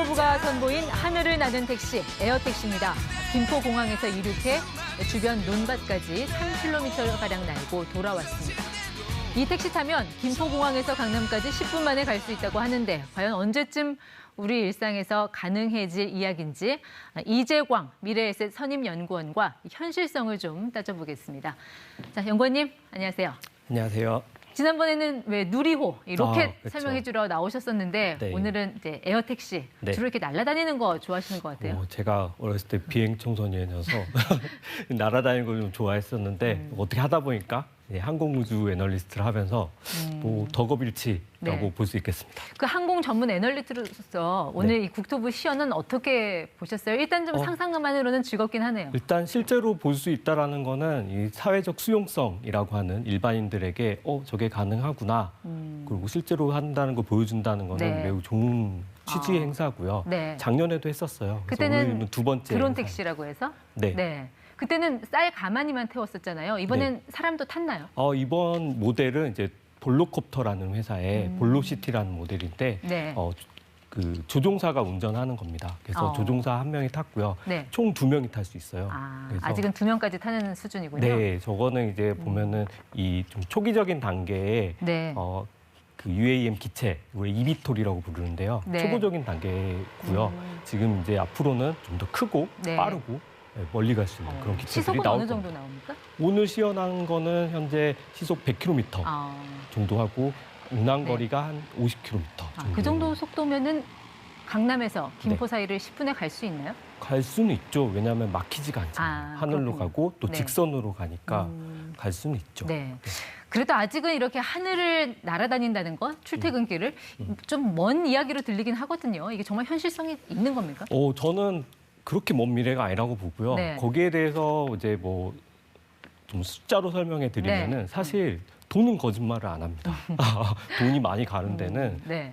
국토부가 선보인 하늘을 나는 택시, 에어택시입니다. 김포공항에서 이륙해 주변 논밭까지 3km가량 날고 돌아왔습니다. 이 택시 타면 김포공항에서 강남까지 10분 만에 갈 수 있다고 하는데 과연 언제쯤 우리 일상에서 가능해질 이야기인지 이재광 미래에셋 선임연구원과 현실성을 좀 따져보겠습니다. 자, 연구원님 안녕하세요. 안녕하세요. 지난번에는 왜 누리호, 이 로켓 그렇죠. 설명해주러 나오셨었는데 네. 오늘은 이제 에어택시, 네. 주로 이렇게 날아다니는 거 좋아하시는 것 같아요. 제가 어렸을 때 비행 청소년이어서 날아다니는 걸 좀 좋아했었는데 어떻게 하다 보니까 항공우주 애널리스트를 하면서 뭐 덕업일치라고 네. 볼 수 있겠습니다. 그 항공 전문 애널리스트로서 오늘 이 국토부 시연은 어떻게 보셨어요? 일단 좀 상상만으로는 즐겁긴 하네요. 일단 실제로 볼 수 있다라는 거는 이 사회적 수용성이라고 하는 일반인들에게 저게 가능하구나. 그리고 실제로 한다는 걸 보여준다는 거는 네. 매우 좋은 취지의 행사고요. 네. 작년에도 했었어요. 그래서 그때는 오늘은 두 번째 드론 행사. 택시라고 해서? 네. 그때는 쌀 가마니만 태웠었잖아요. 이번엔 사람도 탔나요? 이번 모델은 이제 볼로콥터라는 회사의 볼로시티라는 모델인데 네. 그 조종사가 운전하는 겁니다. 그래서 조종사 한 명이 탔고요. 네. 총 2명이 탈 수 있어요. 그래서 아직은 2명까지 타는 수준이군요. 네, 저거는 이제 보면은 이 좀 초기적인 단계에 네. 그 UAM 기체, eVTOL이라고 부르는데요. 네. 초보적인 단계고요. 지금 이제 앞으로는 좀 더 크고 네. 빠르고 멀리 갈 수 있는 그런 기체들이 시속은 나올 어느 겁니다. 정도 나옵니까? 오늘 시연한 거는 현재 시속 100km 정도 하고 운항 거리가 한 50km 정도. 그 정도 속도면은 강남에서 김포 사이를 10분에 갈 수 있나요? 갈 수는 있죠. 왜냐하면 막히지가 않잖아요. 하늘로 그렇군요. 가고 또 네. 직선으로 가니까 갈 수는 있죠. 네. 그래도 아직은 이렇게 하늘을 날아다닌다는 것, 출퇴근길을 좀 먼 이야기로 들리긴 하거든요. 이게 정말 현실성이 있는 겁니까? 저는 그렇게 먼 미래가 아니라고 보고요. 네. 거기에 대해서 이제 뭐 좀 숫자로 설명해 드리면은 네. 사실 돈은 거짓말을 안 합니다. 돈이 많이 가는 데는 네.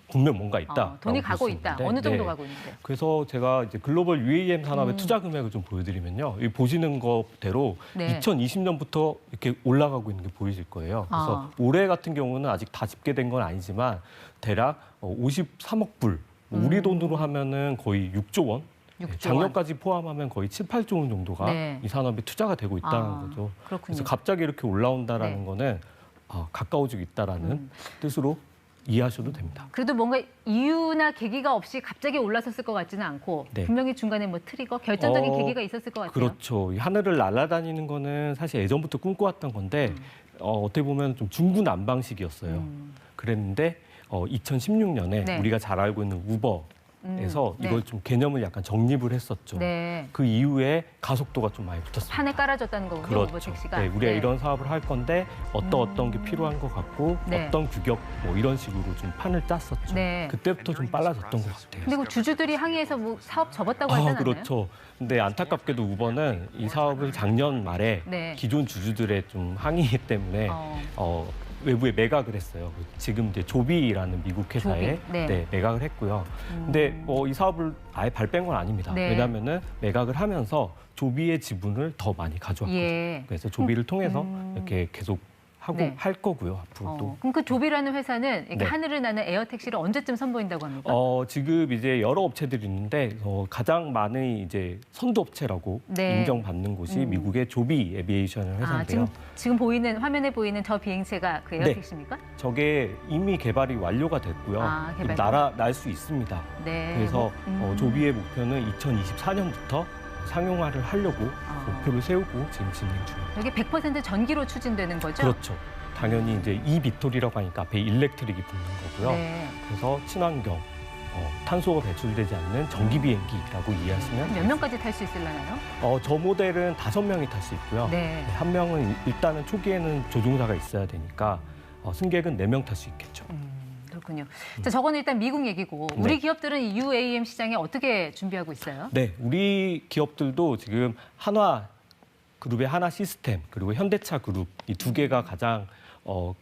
분명 뭔가 있다. 돈이 가고 있다. 어느 정도 가고 있는데? 그래서 제가 이제 글로벌 UAM 산업의 투자 금액을 좀 보여드리면요. 이 보시는 것대로 네. 2020년부터 이렇게 올라가고 있는 게 보이실 거예요. 그래서 올해 같은 경우는 아직 다 집계된 건 아니지만 대략 53억 불. 우리 돈으로 하면은 거의 6조 원. 6조 작년까지 포함하면 거의 7, 8조 원 정도가 네. 이 산업에 투자가 되고 있다는 거죠. 그렇군요. 그래서 갑자기 이렇게 올라온다라는 네. 거는 가까워지고 있다라는 뜻으로 이해하셔도 됩니다. 그래도 뭔가 이유나 계기가 없이 갑자기 올라섰을 것 같지는 않고 네. 분명히 중간에 뭐 트리거, 결정적인 계기가 있었을 것 같아요. 그렇죠. 이 하늘을 날아다니는 거는 사실 예전부터 꿈꿔왔던 건데 어떻게 보면 좀 중구난방식이었어요. 그랬는데 2016년에 네. 우리가 잘 알고 있는 우버에서 네. 이걸 좀 개념을 약간 정립을 했었죠. 네. 그 이후에 가속도가 좀 많이 붙었습니다. 판에 깔아줬다는 거군요, 우버 택시가. 네, 우리가 이런 사업을 할 건데 어떤 게 필요한 것 같고 네. 어떤 규격 뭐 이런 식으로 좀 판을 짰었죠. 네. 그때부터 좀 빨라졌던 것 같아요. 근데 그 주주들이 항의해서 뭐 사업 접었다고 하지 않았나요? 그렇죠. 근데 안타깝게도 우버는 이 사업을 작년 말에 네. 기존 주주들의 좀 항의 때문에 외부에 매각을 했어요. 지금 이제 조비라는 미국 회사에 조비, 네. 매각을 했고요. 근데 이 사업을 아예 발뺀 건 아닙니다. 네. 왜냐하면은 매각을 하면서 조비의 지분을 더 많이 가져왔거든요. 예. 그래서 조비를 통해서 이렇게 계속 하고 네. 할 거고요. 앞으로도. 그럼 그 조비라는 회사는 이렇게 네. 하늘을 나는 에어택시를 언제쯤 선보인다고 합니까? 지금 이제 여러 업체들이 있는데 가장 많은 이제 선도 업체라고 네. 인정받는 곳이 미국의 조비 에비에이션 회사인데요. 지금 보이는 화면에 보이는 저 비행체가 그 에어택시입니까? 저게 이미 개발이 완료가 됐고요. 개발. 날 수 있습니다. 네. 그래서 조비의 목표는 2024년부터 상용화를 하려고 목표를 세우고 지금 진행 중입니다. 이게 100% 전기로 추진되는 거죠? 그렇죠. 당연히 이제 eVTOL이라고 하니까 앞에 일렉트릭이 붙는 거고요. 네. 그래서 친환경, 탄소가 배출되지 않는 전기 비행기라고 이해하시면 몇 명까지 탈 수 있으려나요? 저 모델은 5명이 탈 수 있고요. 네. 한 명은 일단은 초기에는 조종사가 있어야 되니까 승객은 4명 탈 수 있겠죠. 그렇군요. 자, 저거는 일단 미국 얘기고 우리 기업들은 이 UAM 시장에 어떻게 준비하고 있어요? 네, 우리 기업들도 지금 한화 그룹의 하나 시스템 그리고 현대차 그룹 이 두 개가 가장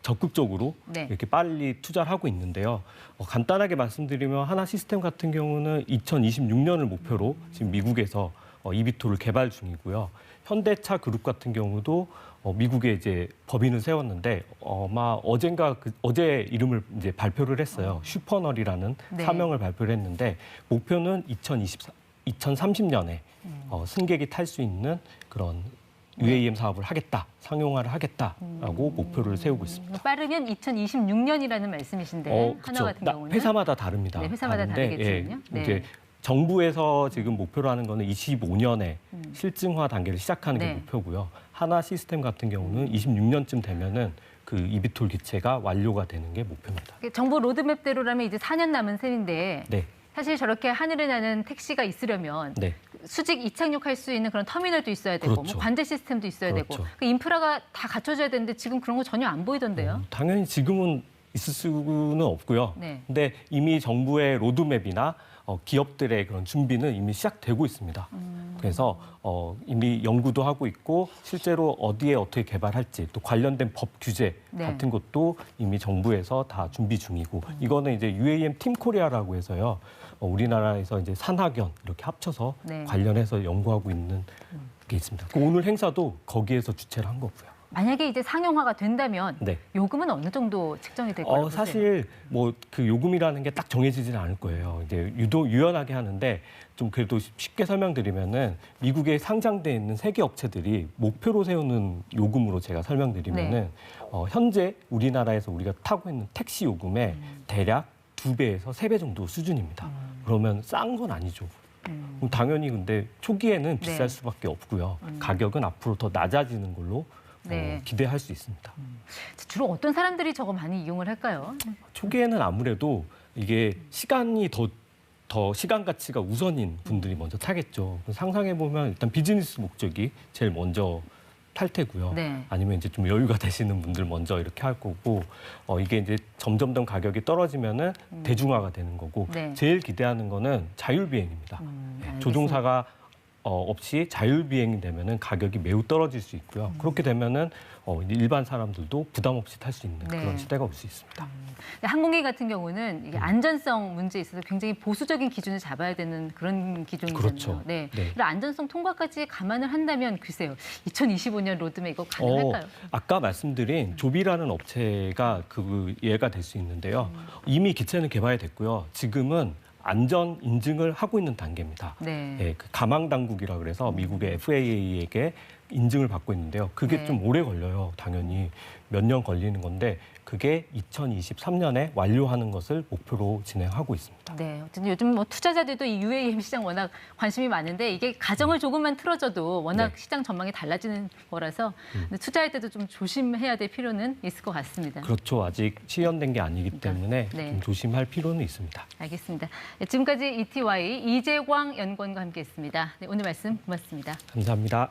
적극적으로 네. 이렇게 빨리 투자를 하고 있는데요. 간단하게 말씀드리면 하나 시스템 같은 경우는 2026년을 목표로 지금 미국에서 eVTOL을 개발 중이고요. 현대차 그룹 같은 경우도 미국에 이제 법인을 세웠는데 아마 어제 이름을 이제 발표를 했어요. 슈퍼널이라는 네. 사명을 발표를 했는데 목표는 2030년에 승객이 탈 수 있는 그런 UAM 사업을 하겠다, 상용화를 하겠다라고 목표를 세우고 있습니다. 빠르면 2026년이라는 말씀이신데 하나 같은 경우는 회사마다 다릅니다. 네, 회사마다 다르겠군요. 네. 이제 정부에서 지금 목표로 하는 거는 25년에 실증화 단계를 시작하는 게 네. 목표고요. 하나 시스템 같은 경우는 26년쯤 되면은 그 eVTOL 기체가 완료가 되는 게 목표입니다. 정부 로드맵대로라면 이제 4년 남은 셈인데 네, 사실 저렇게 하늘에 나는 택시가 있으려면 네. 수직 이착륙할 수 있는 그런 터미널도 있어야 되고 그렇죠. 뭐 관제 시스템도 있어야 그렇죠. 되고 그 인프라가 다 갖춰져야 되는데 지금 그런 거 전혀 안 보이던데요. 당연히 지금은 있을 수는 없고요. 네. 근데 이미 정부의 로드맵이나 기업들의 그런 준비는 이미 시작되고 있습니다. 그래서 이미 연구도 하고 있고 실제로 어디에 어떻게 개발할지 또 관련된 법 규제 네. 같은 것도 이미 정부에서 다 준비 중이고 이거는 이제 UAM 팀 코리아라고 해서요. 우리나라에서 이제 산학연 이렇게 합쳐서 네. 관련해서 연구하고 있는 게 있습니다. 오늘 행사도 거기에서 주최를 한 거고요. 만약에 이제 상용화가 된다면 네. 요금은 어느 정도 책정이 될 거라고 보세요? 사실 뭐 그 요금이라는 게 딱 정해지지는 않을 거예요. 이제 유연하게 하는데 좀 그래도 쉽게 설명드리면은 미국에 상장돼 있는 세계 업체들이 목표로 세우는 요금으로 제가 설명드리면은 네. 현재 우리나라에서 우리가 타고 있는 택시 요금의 대략 2배에서 3배 정도 수준입니다. 그러면 싼 건 아니죠. 그럼 당연히 근데 초기에는 비쌀 네. 수밖에 없고요. 가격은 앞으로 더 낮아지는 걸로 네. 기대할 수 있습니다. 주로 어떤 사람들이 저거 많이 이용을 할까요? 초기에는 아무래도 이게 시간이 더 시간 가치가 우선인 분들이 먼저 타겠죠. 상상해 보면 일단 비즈니스 목적이 제일 먼저 탈 테고요. 네. 아니면 이제 좀 여유가 되시는 분들 먼저 이렇게 할 거고 이게 이제 점점 더 가격이 떨어지면은 대중화가 되는 거고 네. 제일 기대하는 거는 자율비행입니다. 알겠습니다. 조종사가 없이 자율비행이 되면은 가격이 매우 떨어질 수 있고요. 그렇게 되면은 일반 사람들도 부담 없이 탈 수 있는 네. 그런 시대가 올 수 있습니다. 항공기 같은 경우는 이게 안전성 문제에 있어서 굉장히 보수적인 기준을 잡아야 되는 그런 기준이잖아요. 그렇죠. 네. 네. 이런 안전성 통과까지 감안을 한다면 글쎄요. 2025년 로드맵 이거 가능할까요? 아까 말씀드린 조비라는 업체가 그 예가 될 수 있는데요. 이미 기체는 개발이 됐고요. 지금은 안전 인증을 하고 있는 단계입니다. 네. 예, 그 가망 당국이라 그래서 미국의 FAA에게 인증을 받고 있는데요. 그게 네. 좀 오래 걸려요. 당연히 몇 년 걸리는 건데 그게 2023년에 완료하는 것을 목표로 진행하고 있습니다. 네. 어쨌든 요즘 뭐 투자자들도 이 UAM 시장 워낙 관심이 많은데 이게 가정을 조금만 틀어져도 워낙 네. 시장 전망이 달라지는 거라서 근데 투자할 때도 좀 조심해야 될 필요는 있을 것 같습니다. 그렇죠. 아직 시연된 게 아니기 때문에 네. 좀 조심할 필요는 있습니다. 알겠습니다. 네, 지금까지 ETY 이재광 연구원과 함께했습니다. 네, 오늘 말씀 고맙습니다. 감사합니다.